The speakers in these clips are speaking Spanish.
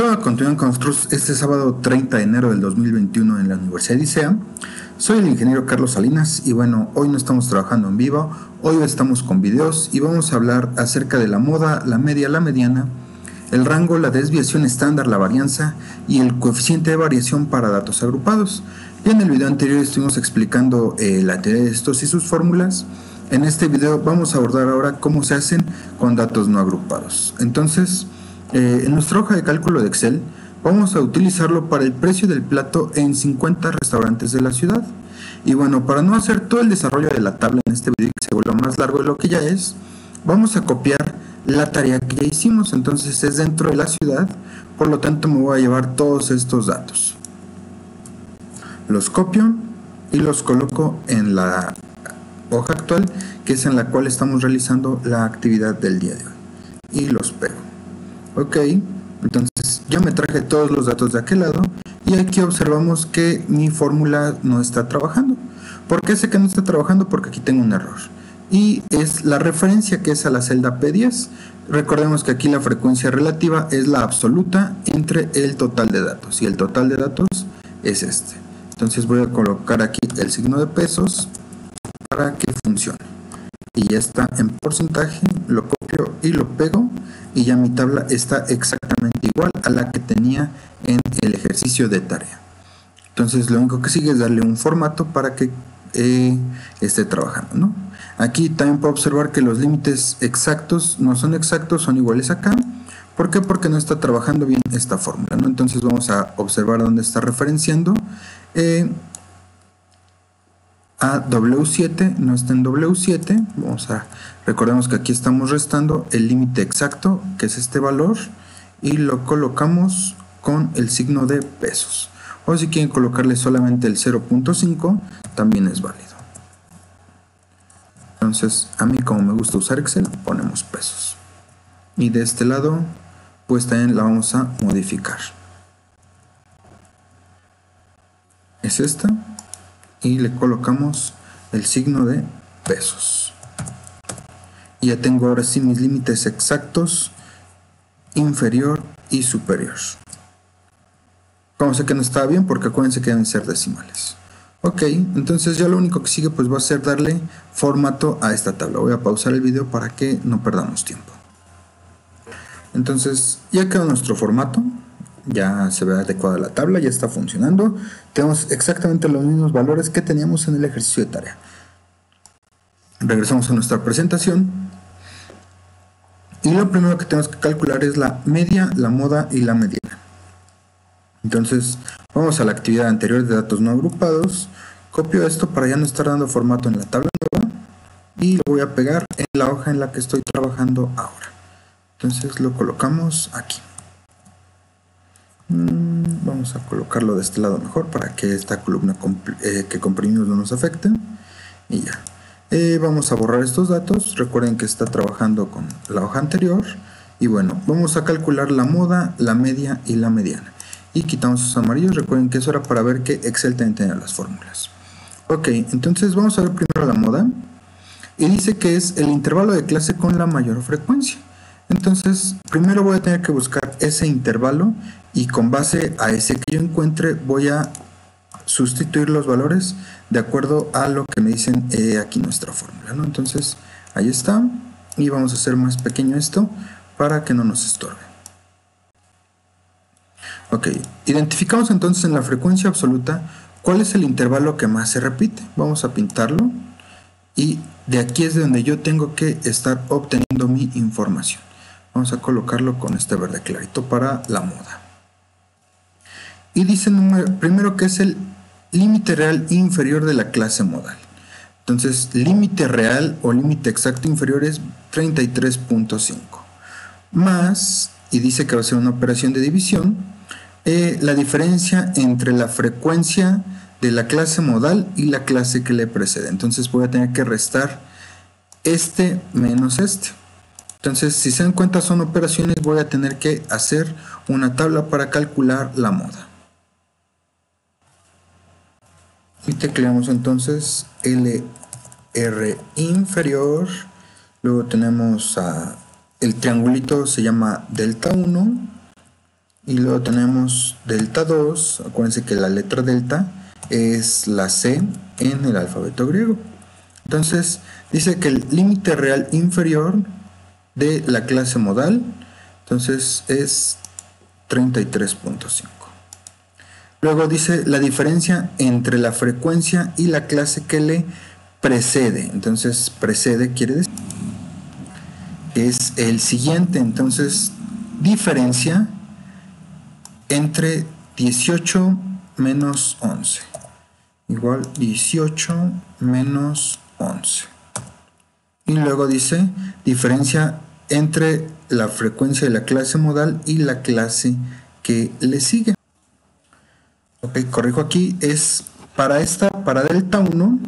Continúan con nosotros este sábado 30 de enero del 2021 en la Universidad de ICEA. Soy el ingeniero Carlos Salinas y bueno, hoy no estamos trabajando en vivo, hoy estamos con videos y vamos a hablar acerca de la moda, la media, la mediana, el rango, la desviación estándar, la varianza y el coeficiente de variación para datos agrupados. Ya en el video anterior estuvimos explicando la teoría de estos y sus fórmulas. En este video vamos a abordar ahora cómo se hacen con datos no agrupados. Entonces, en nuestra hoja de cálculo de Excel vamos a utilizarlo para el precio del plato en 50 restaurantes de la ciudad. Y bueno, para no hacer todo el desarrollo de la tabla en este video que se vuelva más largo de lo que ya es, vamos a copiar la tarea que ya hicimos. Entonces es dentro de la ciudad, por lo tanto me voy a llevar todos estos datos. Los copio y los coloco en la hoja actual, que es en la cual estamos realizando la actividad del día de hoy. Y los pego. Ok, entonces ya me traje todos los datos de aquel lado y aquí observamos que mi fórmula no está trabajando. ¿Por qué sé que no está trabajando? Porque aquí tengo un error y es la referencia que es a la celda P10. Recordemos que aquí la frecuencia relativa es la absoluta entre el total de datos y el total de datos es este. Entonces voy a colocar aquí el signo de pesos para que funcione y ya está en porcentaje, lo copio y lo pego y ya mi tabla está exactamente igual a la que tenía en el ejercicio de tarea. Entonces lo único que sigue es darle un formato para que esté trabajando, ¿no? Aquí también puedo observar que los límites exactos no son exactos, son iguales acá. ¿Por qué? Porque no está trabajando bien esta fórmula, ¿no? Entonces vamos a observar dónde está referenciando. A W7, no está en W7, recordemos que aquí estamos restando el límite exacto, que es este valor, y lo colocamos con el signo de pesos. O si quieren colocarle solamente el 0.5, también es válido. Entonces, a mí como me gusta usar Excel, ponemos pesos. Y de este lado, pues también la vamos a modificar. Es esta. Y le colocamos el signo de pesos. Y ya tengo ahora sí mis límites exactos, inferior y superior. Como sé que no estaba bien, porque acuérdense que deben ser decimales. Ok, entonces ya lo único que sigue pues va a ser darle formato a esta tabla. Voy a pausar el video para que no perdamos tiempo. Entonces ya quedó nuestro formato. Ya se ve adecuada la tabla, ya está funcionando. Tenemos exactamente los mismos valores que teníamos en el ejercicio de tarea. Regresamos a nuestra presentación. Y lo primero que tenemos que calcular es la media, la moda y la mediana. Entonces vamos a la actividad anterior de datos no agrupados. Copio esto para ya no estar dando formato en la tabla nueva. Y lo voy a pegar en la hoja en la que estoy trabajando ahora. Entonces lo colocamos aquí. Vamos a colocarlo de este lado mejor para que esta columna que comprimimos no nos afecte. Y ya. Vamos a borrar estos datos. Recuerden que está trabajando con la hoja anterior. Y bueno, vamos a calcular la moda, la media y la mediana. Y quitamos esos amarillos. Recuerden que eso era para ver que Excel también tenía las fórmulas. Ok, entonces vamos a ver primero la moda. Y dice que es el intervalo de clase con la mayor frecuencia. Entonces, primero voy a tener que buscar ese intervalo y con base a ese que yo encuentre voy a sustituir los valores de acuerdo a lo que me dicen aquí nuestra fórmula, ¿no? Entonces, ahí está y vamos a hacer más pequeño esto para que no nos estorbe. Ok, identificamos entonces en la frecuencia absoluta cuál es el intervalo que más se repite. Vamos a pintarlo y de aquí es de donde yo tengo que estar obteniendo mi información. Vamos a colocarlo con este verde clarito para la moda. Y dice primero que es el límite real inferior de la clase modal. Entonces, límite real o límite exacto inferior es 33.5. Más, y dice que va a ser una operación de división, la diferencia entre la frecuencia de la clase modal y la clase que le precede. Entonces voy a tener que restar este menos este. Entonces, si se dan cuenta, son operaciones, voy a tener que hacer una tabla para calcular la moda. Y tecleamos entonces LR inferior, luego tenemos el triangulito, se llama delta 1, Y luego tenemos delta 2, acuérdense que la letra delta es la C en el alfabeto griego. Entonces dice que el límite real inferior de la clase modal, entonces es 33.5. Luego dice la diferencia entre la frecuencia y la clase que le precede. Entonces precede quiere decir que es el siguiente. Entonces diferencia entre 18 menos 11 igual 18 menos 11. Y luego dice diferencia entre la frecuencia de la clase modal y la clase que le sigue. Ok, corrijo aquí, es para delta 1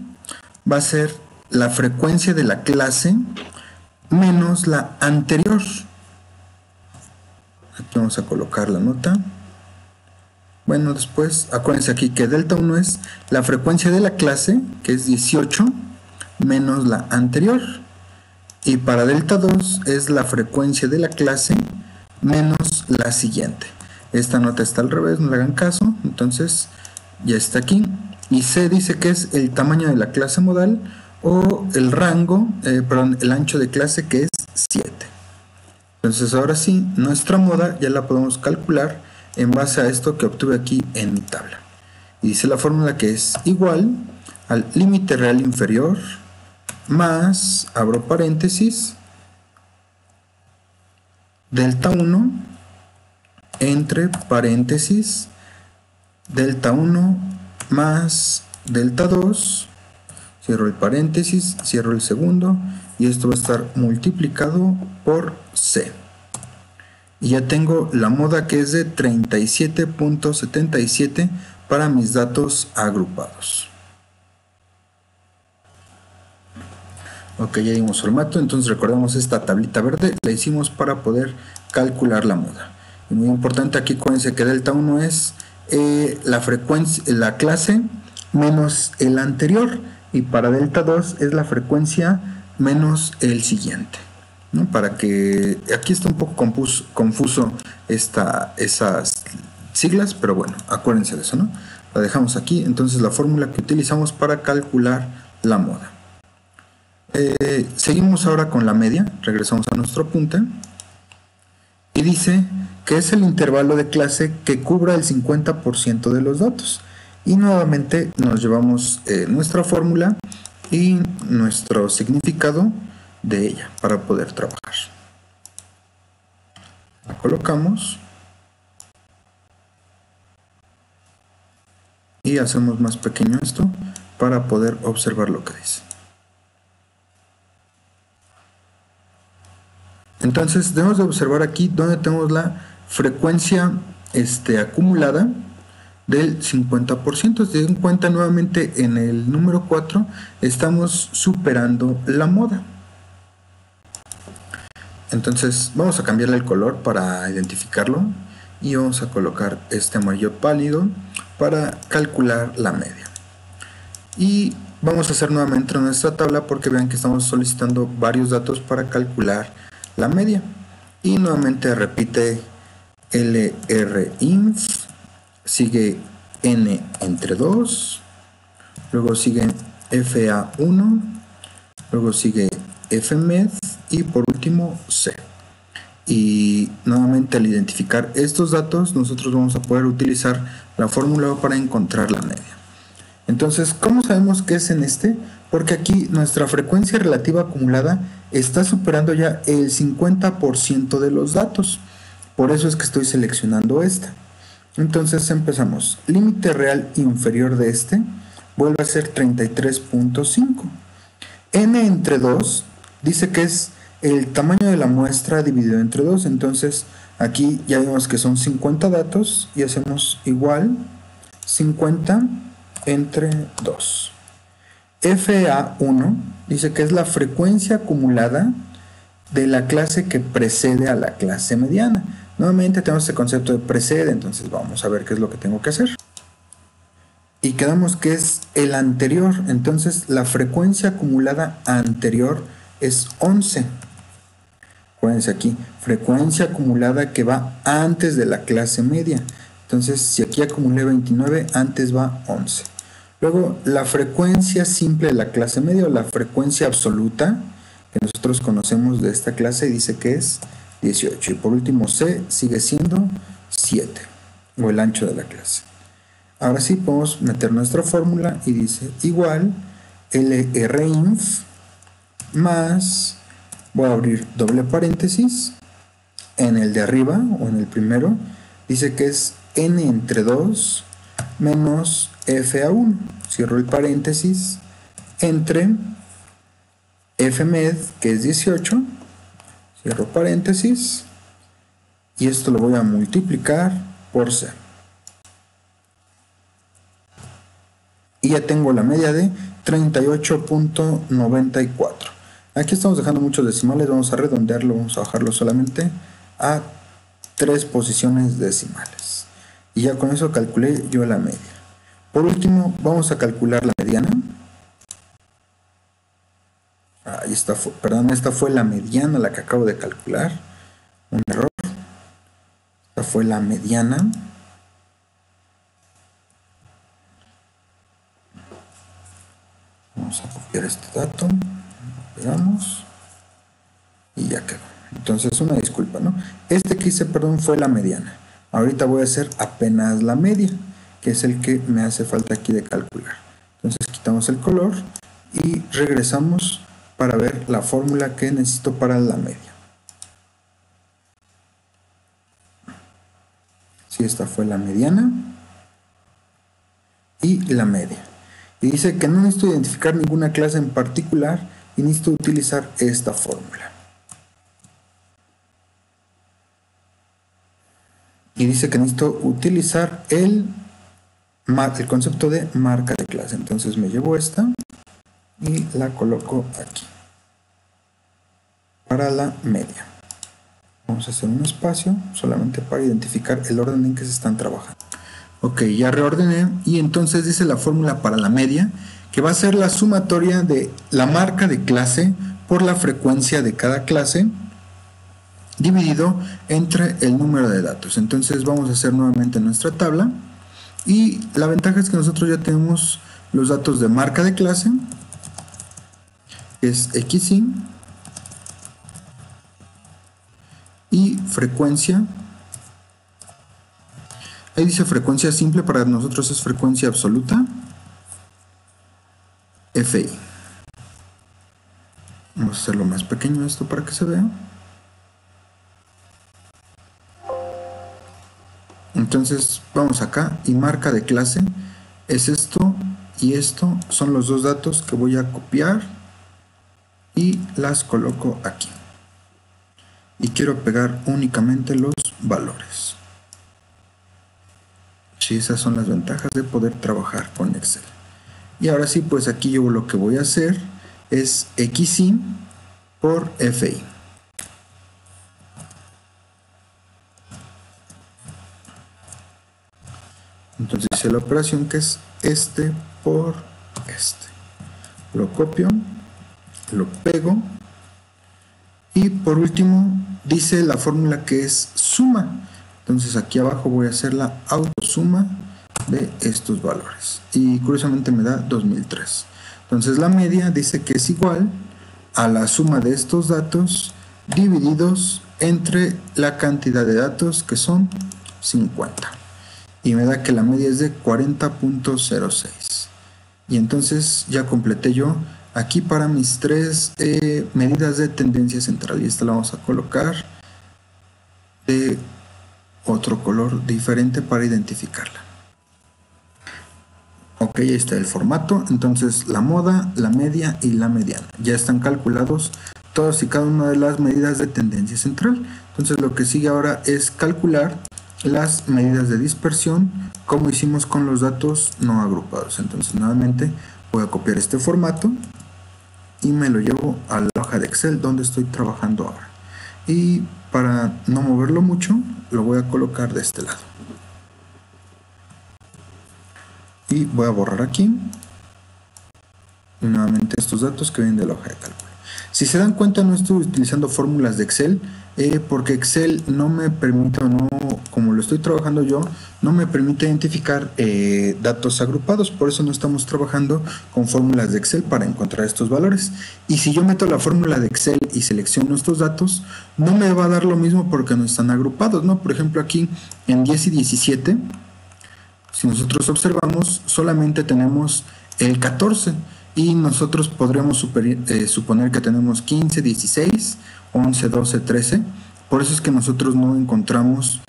va a ser la frecuencia de la clase menos la anterior. Aquí vamos a colocar la nota. Bueno, después acuérdense aquí que delta 1 es la frecuencia de la clase, que es 18, menos la anterior. Y para delta 2 es la frecuencia de la clase menos la siguiente. Esta nota está al revés, no le hagan caso, entonces ya está aquí. Y C dice que es el tamaño de la clase modal o el rango, el ancho de clase, que es 7. Entonces ahora sí, nuestra moda ya la podemos calcular en base a esto que obtuve aquí en mi tabla. Y dice la fórmula que es igual al límite real inferior más, abro paréntesis, delta 1 entre paréntesis delta 1 más delta 2, cierro el paréntesis, cierro el segundo, y esto va a estar multiplicado por C. Y ya tengo la moda que es de 37.77 para mis datos agrupados. Ok, ya dimos formato, entonces recordemos esta tablita verde, la hicimos para poder calcular la moda. Y muy importante aquí, acuérdense que delta 1 es la frecuencia, la clase menos el anterior, y para delta 2 es la frecuencia menos el siguiente, ¿no? Para que aquí está un poco confuso esas siglas, pero bueno, acuérdense de eso, ¿no? La dejamos aquí. Entonces la fórmula que utilizamos para calcular la moda. Seguimos ahora con la media, regresamos a nuestro apunte y dice que es el intervalo de clase que cubra el 50% de los datos. Y nuevamente nos llevamos nuestra fórmula y nuestro significado de ella para poder trabajar. La colocamos y hacemos más pequeño esto para poder observar lo que dice. Entonces debemos de observar aquí donde tenemos la frecuencia acumulada del 50%. Si se dan cuenta, nuevamente en el número 4 estamos superando la moda. Entonces vamos a cambiarle el color para identificarlo y vamos a colocar este amarillo pálido para calcular la media. Y vamos a hacer nuevamente nuestra tabla porque vean que estamos solicitando varios datos para calcular la media. Y nuevamente repite LRINF, sigue N entre 2, luego sigue FA1, luego sigue FMED y por último C. Y nuevamente al identificar estos datos nosotros vamos a poder utilizar la fórmula para encontrar la media. Entonces, ¿cómo sabemos que es en este? Porque aquí nuestra frecuencia relativa acumulada está superando ya el 50% de los datos. Por eso es que estoy seleccionando esta. Entonces empezamos. Límite real inferior de este vuelve a ser 33.5. N entre 2 dice que es el tamaño de la muestra dividido entre 2. Entonces aquí ya vemos que son 50 datos y hacemos igual 50 entre 2. FA1 dice que es la frecuencia acumulada de la clase que precede a la clase mediana. Nuevamente tenemos este concepto de precede, entonces vamos a ver qué es lo que tengo que hacer. Y quedamos que es el anterior, entonces la frecuencia acumulada anterior es 11. Acuérdense aquí, frecuencia acumulada que va antes de la clase media. Entonces, si aquí acumulé 29, antes va 11. Luego, la frecuencia simple de la clase media o la frecuencia absoluta que nosotros conocemos de esta clase dice que es 18. Y por último, C sigue siendo 7, o el ancho de la clase. Ahora sí podemos meter nuestra fórmula y dice igual LRINF más, voy a abrir doble paréntesis, en el de arriba o en el primero dice que es n entre 2 menos f a 1, cierro el paréntesis, entre fmed, que es 18, cierro paréntesis, y esto lo voy a multiplicar por c. Y ya tengo la media de 38.94. Aquí estamos dejando muchos decimales, vamos a redondearlo, vamos a bajarlo solamente a 3 posiciones decimales. Y ya con eso calculé yo la media. Por último, vamos a calcular la mediana. Ahí está, perdón, esta fue la mediana, la que acabo de calcular. Un error. Esta fue la mediana. Vamos a copiar este dato. Lo pegamos. Y ya quedó. Entonces, una disculpa, ¿no? Este que hice, perdón, fue la mediana. Ahorita voy a hacer apenas la media, que es el que me hace falta aquí de calcular. Entonces, quitamos el color y regresamos para ver la fórmula que necesito para la media. Sí, esta fue la mediana y la media. Y dice que no necesito identificar ninguna clase en particular y necesito utilizar esta fórmula. Y dice que necesito utilizar el concepto de marca de clase. Entonces me llevo esta y la coloco aquí para la media. Vamos a hacer un espacio solamente para identificar el orden en que se están trabajando. Ok, ya reordené y entonces dice la fórmula para la media que va a ser la sumatoria de la marca de clase por la frecuencia de cada clase dividido entre el número de datos. Entonces vamos a hacer nuevamente nuestra tabla y la ventaja es que nosotros ya tenemos los datos de marca de clase, que es XY, y frecuencia. Ahí dice frecuencia simple, para nosotros es frecuencia absoluta, FI. Vamos a hacerlo más pequeño esto para que se vea. Entonces vamos acá y marca de clase es esto y esto, son los dos datos que voy a copiar y las coloco aquí. Y quiero pegar únicamente los valores. Sí, esas son las ventajas de poder trabajar con Excel. Y ahora sí, pues aquí yo lo que voy a hacer es XY por FI. Entonces hice la operación que es este por este. Lo copio, lo pego y por último dice la fórmula que es suma. Entonces aquí abajo voy a hacer la autosuma de estos valores y curiosamente me da 2003. Entonces la media dice que es igual a la suma de estos datos divididos entre la cantidad de datos, que son 50, y me da que la media es de 40.06. y entonces ya completé yo aquí para mis tres medidas de tendencia central, y esta la vamos a colocar de otro color diferente para identificarla. Ok, ahí está el formato. Entonces la moda, la media y la mediana ya están calculados todas y cada una de las medidas de tendencia central. Entonces lo que sigue ahora es calcular las medidas de dispersión como hicimos con los datos no agrupados. Entonces nuevamente voy a copiar este formato y me lo llevo a la hoja de Excel donde estoy trabajando ahora, y para no moverlo mucho lo voy a colocar de este lado y voy a borrar aquí y nuevamente estos datos que vienen de la hoja de cálculo. Si se dan cuenta, no estoy utilizando fórmulas de Excel porque Excel no me permite, o no, como lo estoy trabajando yo, no me permite identificar datos agrupados. Por eso no estamos trabajando con fórmulas de Excel para encontrar estos valores. Y si yo meto la fórmula de Excel y selecciono estos datos, no me va a dar lo mismo porque no están agrupados, ¿no? Por ejemplo, aquí en 10 y 17, si nosotros observamos, solamente tenemos el 14 y nosotros podríamos suponer que tenemos 15, 16, 11, 12, 13. Por eso es que nosotros no encontramos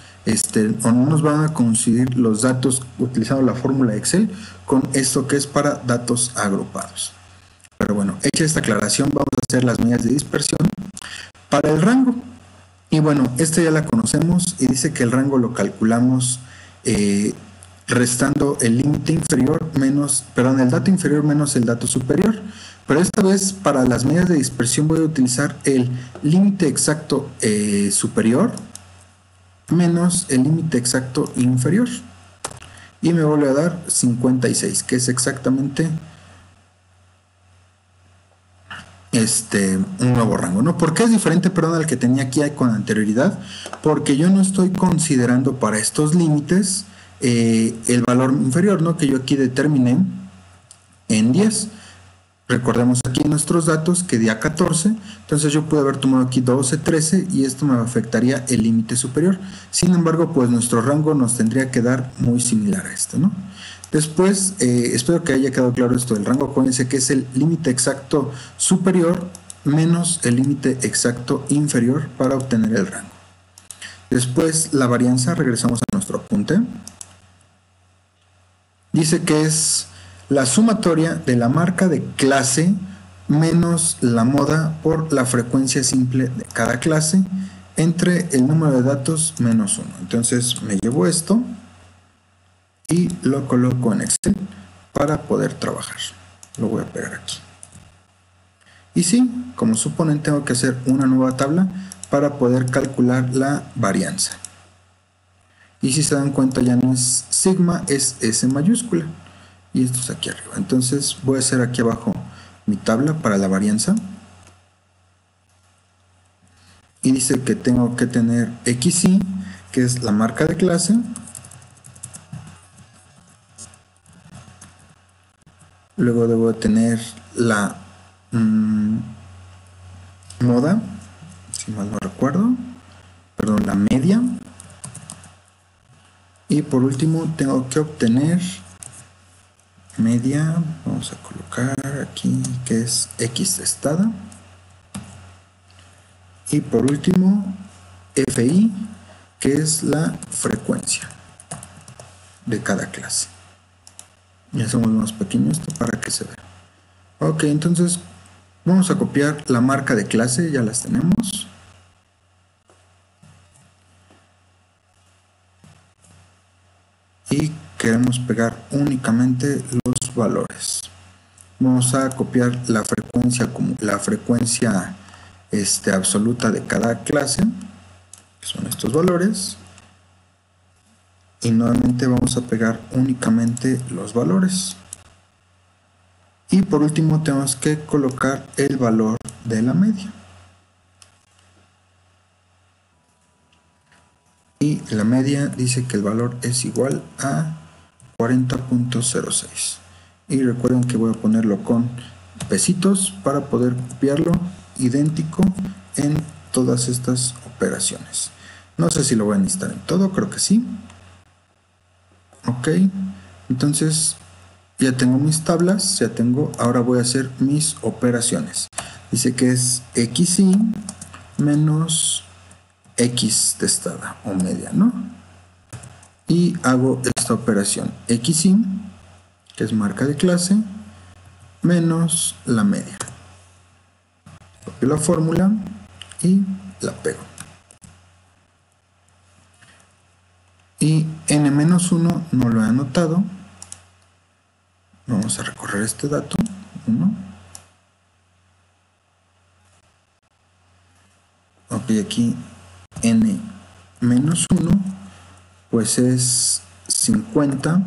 o no nos van a coincidir los datos utilizando la fórmula Excel con esto que es para datos agrupados. Pero bueno, hecha esta aclaración, vamos a hacer las medidas de dispersión para el rango. Y bueno, esta ya la conocemos y dice que el rango lo calculamos restando el límite inferior menos, perdón, el dato inferior menos el dato superior. Pero esta vez para las medidas de dispersión voy a utilizar el límite exacto superior menos el límite exacto inferior. Y me vuelve a dar 56, que es exactamente un nuevo rango, ¿no? ¿Por qué es diferente, perdón, al que tenía aquí con anterioridad? Porque yo no estoy considerando para estos límites el valor inferior, ¿no? Que yo aquí determiné en 10. Recordemos aquí nuestros datos que día 14, entonces yo pude haber tomado aquí 12, 13 y esto me afectaría el límite superior. Sin embargo, pues nuestro rango nos tendría que dar muy similar a este, ¿no? Después, espero que haya quedado claro esto del rango. Acuérdense que es el límite exacto superior menos el límite exacto inferior para obtener el rango. Después, la varianza, regresamos a nuestro apunte. Dice que es la sumatoria de la marca de clase menos la moda por la frecuencia simple de cada clase entre el número de datos menos 1. Entonces me llevo esto y lo coloco en Excel para poder trabajar. Lo voy a pegar aquí. Y sí, como suponen, tengo que hacer una nueva tabla para poder calcular la varianza. Y si se dan cuenta, ya no es sigma, es S mayúscula. Y esto es aquí arriba. Entonces voy a hacer aquí abajo mi tabla para la varianza. Y dice que tengo que tener XY, que es la marca de clase. Luego debo de tener la moda, si mal no recuerdo. Perdón, la media. Y por último tengo que obtener media, vamos a colocar aquí que es X testada. Y por último FI, que es la frecuencia de cada clase. Y hacemos más pequeño esto para que se vea. Ok, entonces vamos a copiar la marca de clase, ya las tenemos. Y queremos pegar únicamente los valores. Vamos a copiar la frecuencia absoluta de cada clase, que son estos valores, y nuevamente vamos a pegar únicamente los valores. Y por último tenemos que colocar el valor de la media. Y la media dice que el valor es igual a 40.06. Y recuerden que voy a ponerlo con pesitos para poder copiarlo idéntico en todas estas operaciones. No sé si lo voy a necesitar en todo, creo que sí. Ok, entonces ya tengo mis tablas, ahora voy a hacer mis operaciones. Dice que es XY menos X testada o media, ¿no? Y hago esta operación XY, que es marca de clase, menos la media. Copio la fórmula y la pego. Y n-1 no lo he anotado. Vamos a recorrer este dato. 1. Ok, aquí n-1 pues es 50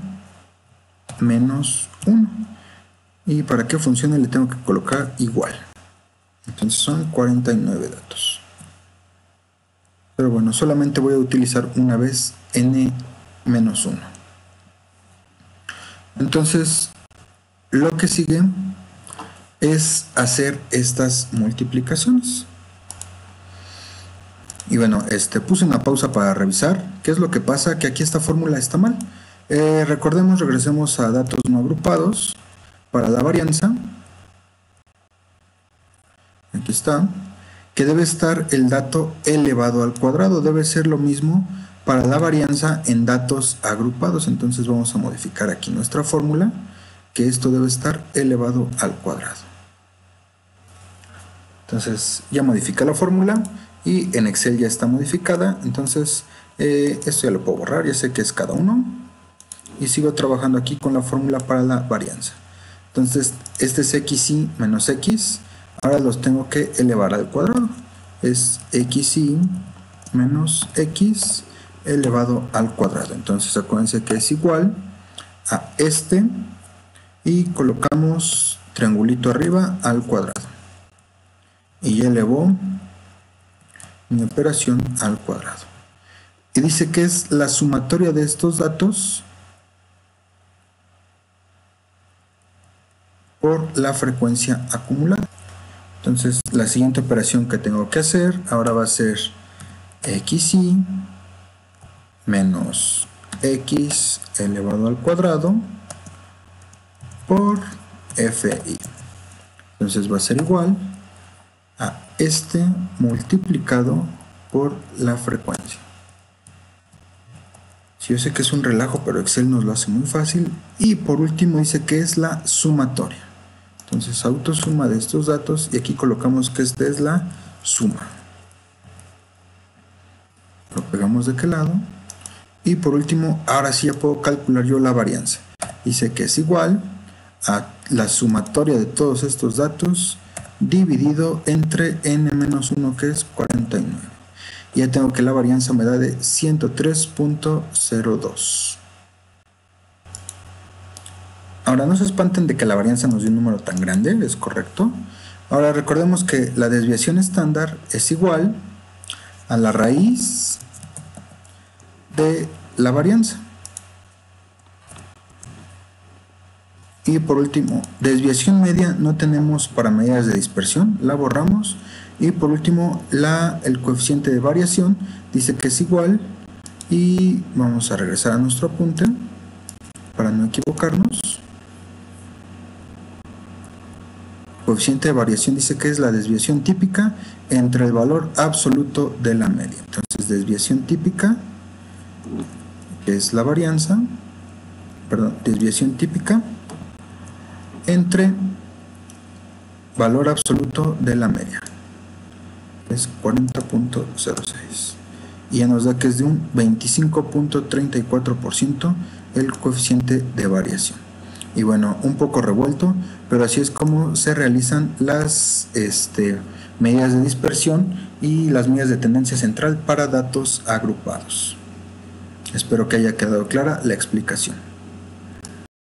menos 1. Y para que funcione le tengo que colocar igual. Entonces son 49 datos. Pero bueno, solamente voy a utilizar una vez n-1. Entonces, lo que sigue es hacer estas multiplicaciones. Y bueno, puse una pausa para revisar qué es lo que pasa, que aquí esta fórmula está mal. Recordemos, regresemos a datos no agrupados para la varianza. Aquí está, que debe estar el dato elevado al cuadrado. Debe ser lo mismo para la varianza en datos agrupados. Entonces vamos a modificar aquí nuestra fórmula, que esto debe estar elevado al cuadrado. Entonces ya modifica la fórmula y en Excel ya está modificada. Entonces esto ya lo puedo borrar, ya sé que es cada uno. Y sigo trabajando aquí con la fórmula para la varianza. Entonces este es xy menos x. Ahora los tengo que elevar al cuadrado. Es xy menos x elevado al cuadrado. Entonces acuérdense que es igual a y colocamos triangulito arriba al cuadrado. Y ya elevó mi operación al cuadrado. Y dice que es la sumatoria de estos datos por la frecuencia acumulada. Entonces la siguiente operación que tengo que hacer ahora va a ser xy menos x elevado al cuadrado por fi. Entonces va a ser igual a multiplicado por la frecuencia. Sí, yo sé que es un relajo, pero Excel nos lo hace muy fácil. Y por último dice que es la sumatoria. Entonces autosuma de estos datos y aquí colocamos que esta es la suma. Lo pegamos de aquel lado. Y por último, ahora sí ya puedo calcular yo la varianza. Dice que es igual a la sumatoria de todos estos datos dividido entre n-1, que es 49. Y ya tengo que la varianza me da de 103.02. Ahora no se espanten de que la varianza nos dio un número tan grande, es correcto. Ahora recordemos que la desviación estándar es igual a la raíz de la varianza. Y por último, desviación media no tenemos para medidas de dispersión, la borramos. Y por último, el coeficiente de variación dice que es igual. Y vamos a regresar a nuestro apunte para no equivocarnos. Coeficiente de variación dice que es la desviación típica entre el valor absoluto de la media. Entonces, desviación típica, que es la varianza, desviación típica entre valor absoluto de la media, es 40.06, y ya nos da que es de un 25.34% el coeficiente de variación. Y bueno, un poco revuelto, pero así es como se realizan las medidas de dispersión y las medidas de tendencia central para datos agrupados. Espero que haya quedado clara la explicación.